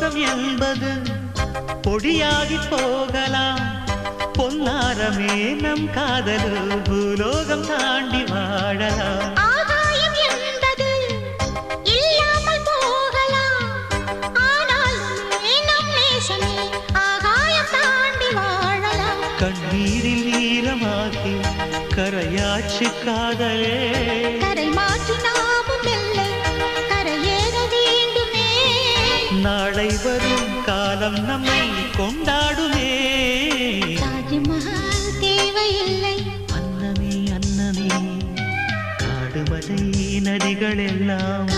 பூலோகம் என்பது பொடியாகி போகலாம். பொன்னாரமே நம் காதலு பூலோகம் தாண்டி வாழலாம். ஆகாயம் என்பது இல்லாமல் போகலாம். ஆனால் நம் நேசமே ஆகாயம் தாண்டி வாழலாம். கண்ணீரில் ஈரமாகி கரையாட்சி காதலே. கரை மாற்றி நாமும் இல்லை கரையேற வேண்டுமே. நாளை வரும் காலம் நம்மை கொண்டாடுமே. தாஜ்மஹால் தேவையில்லை அன்னமே அன்னமே காடுமலை நதிகள் எல்லாம்